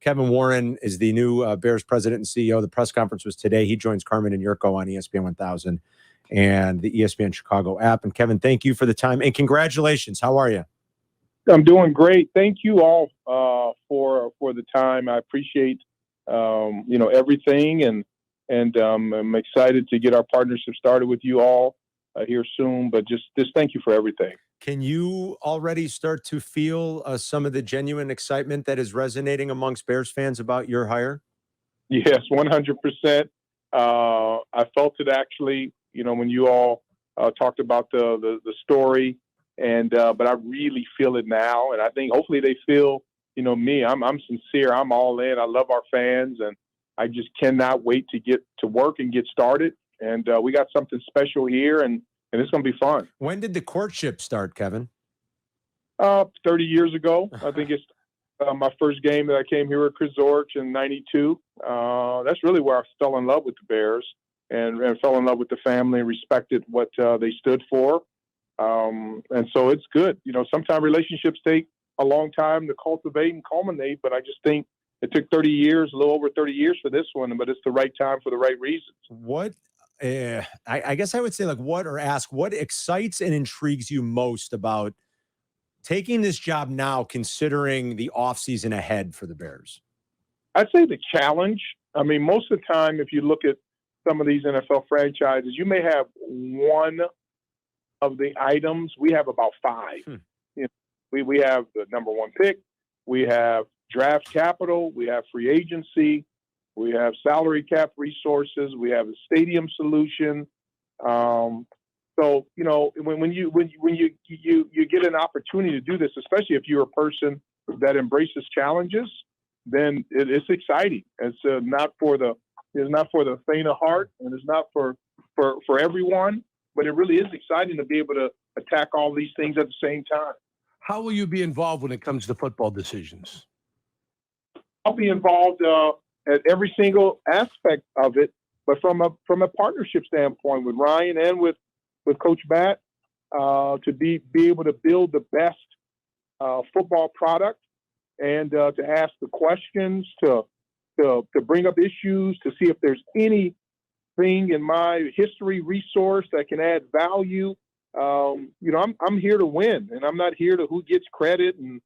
Kevin Warren is the new Bears president and CEO. The press conference was today. He joins Carmen and Jurko on ESPN 1000 and the ESPN Chicago app. And Kevin, thank you for the time and congratulations. How are you? I'm doing great. Thank you all for the time. I appreciate everything, and I'm excited to get our partnership started with you all here soon. But just thank you for everything. Can you already start to feel some of the genuine excitement that is resonating amongst Bears fans about your hire? Yes, 100%. I felt it actually, when you all talked about the story, but I really feel it now, and I think hopefully they feel, me. I'm sincere. I'm all in. I love our fans, and I just cannot wait to get to work and get started. And we got something special here, and it's going to be fun. When did the courtship start, Kevin? 30 years ago. I think it's my first game that I came here at Chris Zorich in '92. That's really where I fell in love with the Bears and fell in love with the family and respected what they stood for. And so it's good. Sometimes relationships take a long time to cultivate and culminate, but I just think it took 30 years, a little over 30 years for this one, but it's the right time for the right reasons. What, I guess I would say what excites and intrigues you most about taking this job now, considering the offseason ahead for the Bears? I'd say the challenge. I mean, most of the time, if you look at some of these NFL franchises, you may have one of the items. We have about five. We have the number one pick. We have draft capital. We have free agency. We have salary cap resources. We have a stadium solution. So when you get an opportunity to do this, especially if you're a person that embraces challenges, then it's exciting. It's not for the faint of heart, and it's not for everyone. But it really is exciting to be able to attack all these things at the same time. How will you be involved when it comes to football decisions? I'll be involved at every single aspect of it, but from a partnership standpoint with Ryan and with Coach Matt, to be able to build the best football product and to ask the questions, to bring up issues, to see if there's anything in my history resource that can add value. I'm here to win, and I'm not here to who gets credit and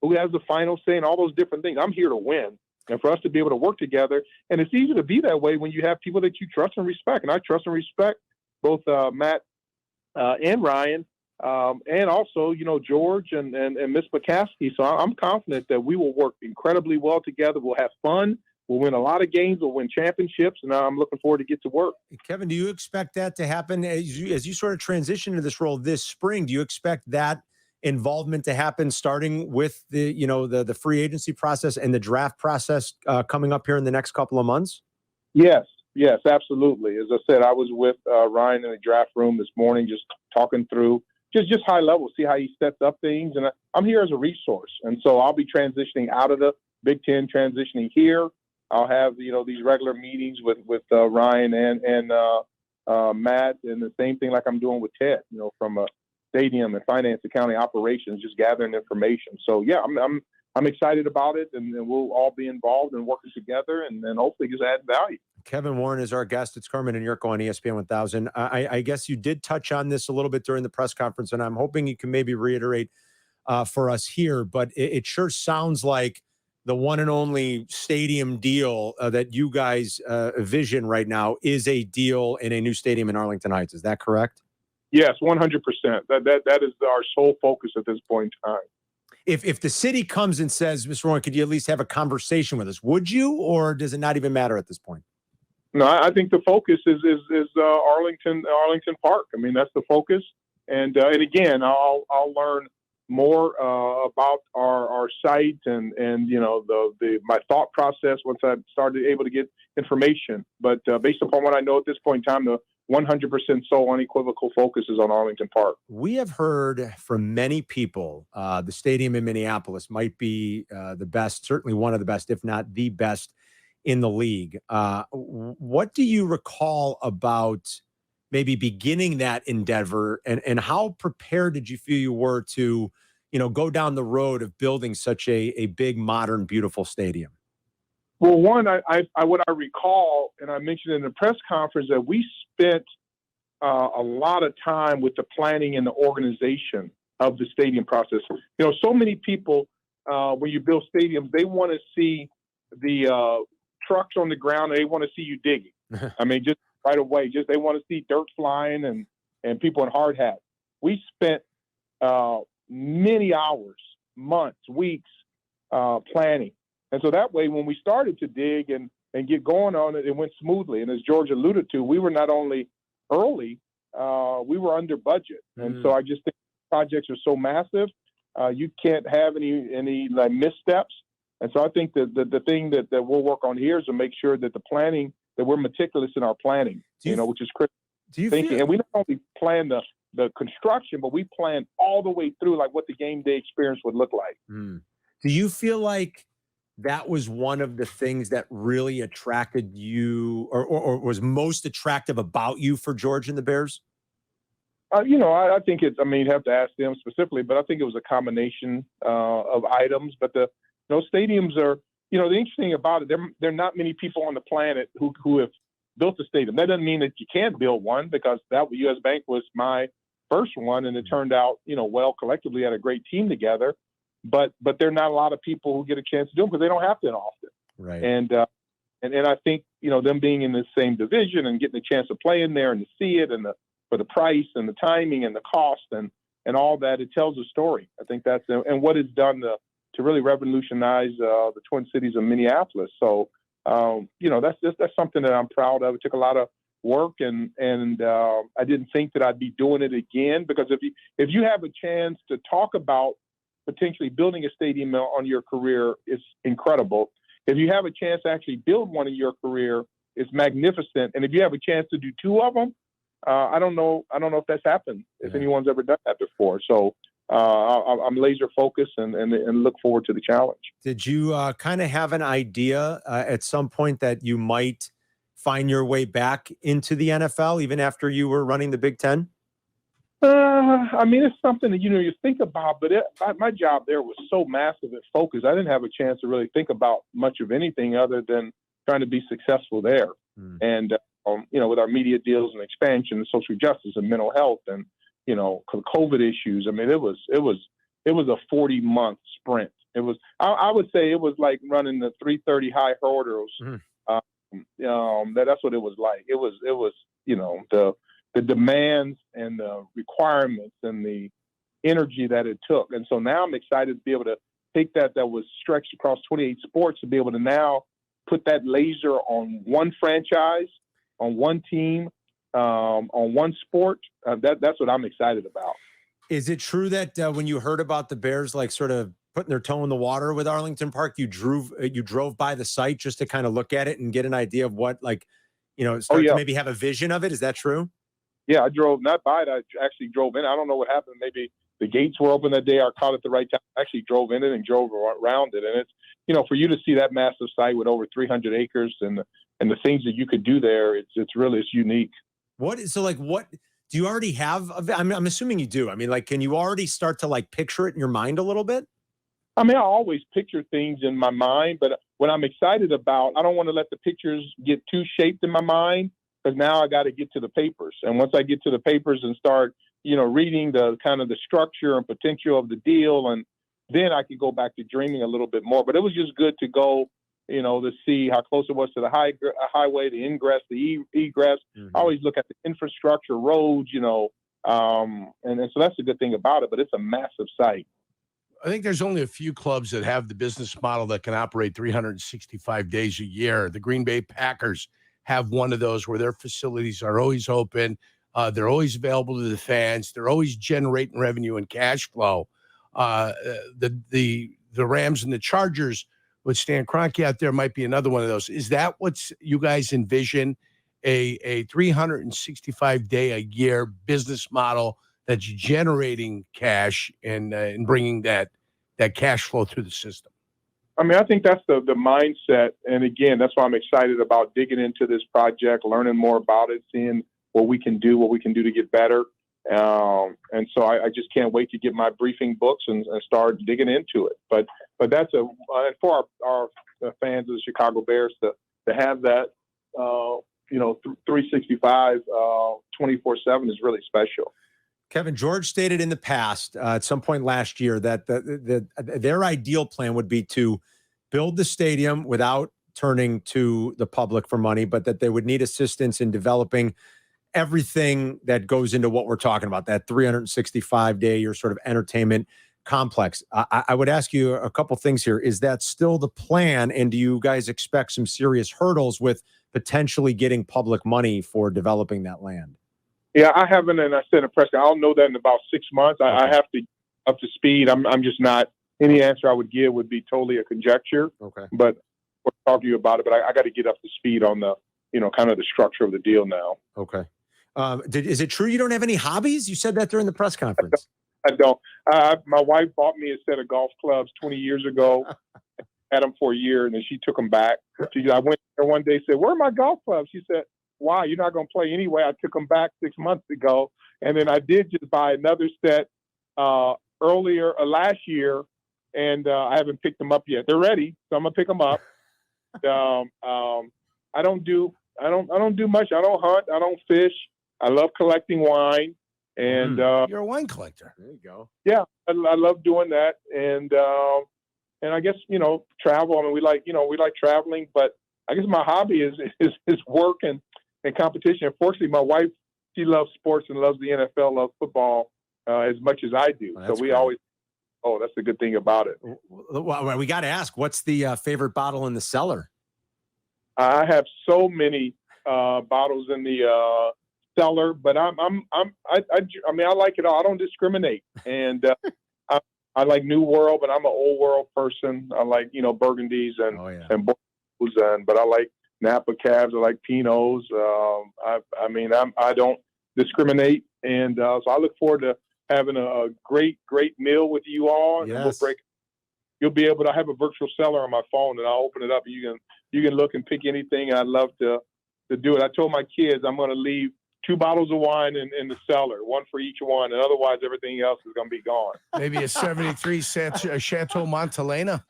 who has the final say and all those different things. I'm here to win, and for us to be able to work together. And it's easy to be that way when you have people that you trust and respect. And I trust and respect both Matt and Ryan, and also, George and Miss McCaskey. So I'm confident that we will work incredibly well together. We'll have fun. We'll win a lot of games. We'll win championships, and I'm looking forward to get to work. Kevin, do you expect that to happen as you sort of transition into this role this spring? Do you expect that involvement to happen starting with the free agency process and the draft process coming up here in the next couple of months? Yes, absolutely. As I said, I was with Ryan in the draft room this morning, just talking through just high level, see how he sets up things. And I'm here as a resource. And so I'll be transitioning out of the Big Ten, transitioning here. I'll have, these regular meetings with Ryan and Matt, and the same thing like I'm doing with Ted, from a stadium and finance, accounting, operations, just gathering information. So yeah, I'm excited about it, and we'll all be involved and working together, and then hopefully just add value. Kevin Warren is our guest. It's Carmen and Jurko on ESPN 1000. I guess you did touch on this a little bit during the press conference, and I'm hoping you can maybe reiterate for us here, but it sure sounds like the one and only stadium deal that you guys vision right now is a deal in a new stadium in Arlington Heights. Is that correct? Yes, 100%. That is our sole focus at this point in time. If the city comes and says, Mr. Warren, could you at least have a conversation with us? Would you, or does it not even matter at this point? No, I think the focus is Arlington Park. I mean, that's the focus. And again, I'll learn more about our site and my thought process once I started able to get information. But based upon what I know at this point in time, the 100% sole unequivocal focus is on Arlington Park. We have heard from many people the stadium in Minneapolis might be the best, certainly one of the best, if not the best in the league. What do you recall about maybe beginning that endeavor, and how prepared did you feel you were to, go down the road of building such a big, modern, beautiful stadium? Well, one, what I recall, and I mentioned in the press conference, that we spent a lot of time with the planning and the organization of the stadium process. So many people, when you build stadiums, they want to see the trucks on the ground, and they want to see you digging. I mean, just right away, they want to see dirt flying and people in hard hats. We spent many hours, months, weeks planning. And so that way, when we started to dig and get going on it, it went smoothly. And as George alluded to, we were not only early, we were under budget. And so I just think projects are so massive, you can't have any like missteps. And so I think that the thing that we'll work on here is to make sure that the planning, that we're meticulous in our planning, which is critical thinking. And we not only plan the construction, but we plan all the way through, like what the game day experience would look like. Do you feel like that was one of the things that really attracted you or was most attractive about you for George and the Bears? I think you'd have to ask them specifically, but I think it was a combination of items. But stadiums are, the interesting about it, there are not many people on the planet who have built a stadium. That doesn't mean that you can't build one, because U.S. Bank was my first one, and it turned out, well, collectively had a great team together. But there are not a lot of people who get a chance to do them because they don't happen often. Right. And I think, them being in the same division and getting a chance to play in there and to see it, and for the price and the timing and the cost and all that, it tells a story. I think that's and what it's done to really revolutionize the Twin Cities of Minneapolis. So that's something that I'm proud of. It took a lot of work, and I didn't think that I'd be doing it again, because if you have a chance to talk about potentially building a stadium on your career, is incredible. If you have a chance to actually build one in your career, it's magnificent. And if you have a chance to do two of them, I don't know if that's happened, if anyone's ever done that before. So I'm laser focused and look forward to the challenge. Did you kind of have an idea at some point that you might find your way back into the NFL, even after you were running the Big Ten? It's something that, you think about, but my job there was so massive and focused. I didn't have a chance to really think about much of anything other than trying to be successful there. And, with our media deals and expansion and social justice and mental health and, COVID issues. It was a 40-month sprint. It was, I would say it was like running the 330 high hurdles. That's what it was like. It was, the demands and the requirements and the energy that it took. And so now I'm excited to be able to take that was stretched across 28 sports, to be able to now put that laser on one franchise, on one team, on one sport. That's what I'm excited about. Is it true that when you heard about the Bears, like sort of putting their toe in the water with Arlington Park, you drove by the site just to kind of look at it and get an idea of what, start to maybe have a vision of it? Is that true? Yeah, I drove not by it. I actually drove in. I don't know what happened. Maybe the gates were open that day. I caught it at the right time. I actually drove in it and drove around it. And it's, for you to see that massive site with over 300 acres and the things that you could do there, it's unique. What do you already have? I'm assuming you do. Can you already start to picture it in your mind a little bit? I always picture things in my mind, but what I'm excited about, I don't want to let the pictures get too shaped in my mind, because now I got to get to the papers. And once I get to the papers and start, reading the kind of the structure and potential of the deal, and then I can go back to dreaming a little bit more. But it was just good to go, to see how close it was to the highway, the ingress, the egress. I always look at the infrastructure, roads, and so that's the good thing about it. But it's a massive site. I think there's only a few clubs that have the business model that can operate 365 days a year. The Green Bay Packers have one of those where their facilities are always open. They're always available to the fans. They're always generating revenue and cash flow. The Rams and the Chargers with Stan Kroenke out there might be another one of those. Is that what you guys envision, a 365-day-a-year business model that's generating cash and bringing that cash flow through the system? I think that's the mindset. And again, that's why I'm excited about digging into this project, learning more about it, seeing what we can do to get better. And so I just can't wait to get my briefing books and start digging into it. But that's for our fans of the Chicago Bears to have that, 365, 24/7 is really special. Kevin, George stated in the past, at some point last year, that their ideal plan would be to build the stadium without turning to the public for money, but that they would need assistance in developing everything that goes into what we're talking about, that 365-day or sort of entertainment complex. I would ask you a couple things here. Is that still the plan? And do you guys expect some serious hurdles with potentially getting public money for developing that land? Yeah, I haven't, and I said in press, I'll know that in about 6 months. Okay. I have to get up to speed. I'm just not, any answer I would give would be totally a conjecture. Okay. But we'll talk to you about it. But I got to get up to speed on the, kind of the structure of the deal now. Okay. Is it true you don't have any hobbies? You said that during the press conference. I don't. My wife bought me a set of golf clubs 20 years ago. Had them for a year, and then she took them back. I went there one day, said, "Where are my golf clubs?" She said, "Why? You're not going to play anyway." I took them back 6 months ago, and then I did just buy another set earlier last year, and I haven't picked them up yet. They're ready, so I'm gonna pick them up. I don't do much. I don't hunt. I don't fish. I love collecting wine, and You're a wine collector. There you go. yeah, I love doing that, and I guess travel. I mean, we like traveling, but I guess my hobby is work and competition. Unfortunately, my wife, she loves sports and loves the NFL, loves football as much as I do. Oh, so we great. always, that's the good thing about it. Well, we got to ask, what's the favorite bottle in the cellar? I have so many bottles in the cellar, but I mean, I like it all. I don't discriminate, and I like New World, but I'm an Old World person. I like Burgundies and Bordeaux, but I like Napa Cabs. I like Pinots. I don't discriminate, and so I look forward to having a great meal with you all. Yes. And you'll be able to have a virtual cellar on my phone, and I'll open it up. And you can look and pick anything. And I'd love to do it. I told my kids I'm going to leave 2 bottles of wine in the cellar, one for each one, and otherwise everything else is going to be gone. Maybe a 73 Chateau Montelena.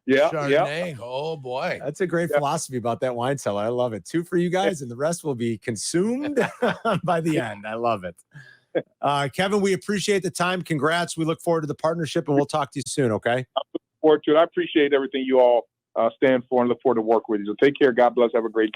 Yeah, Chardonnay. yeah. Oh boy, That's a great philosophy about that wine cellar. I love it. 2 for you guys, and the rest will be consumed by the end. I love it. Kevin, we appreciate the time. Congrats. We look forward to the partnership, and we'll talk to you soon. Okay. I look forward to it. I appreciate everything you all stand for, and look forward to work with you. So take care. God bless. Have a great day.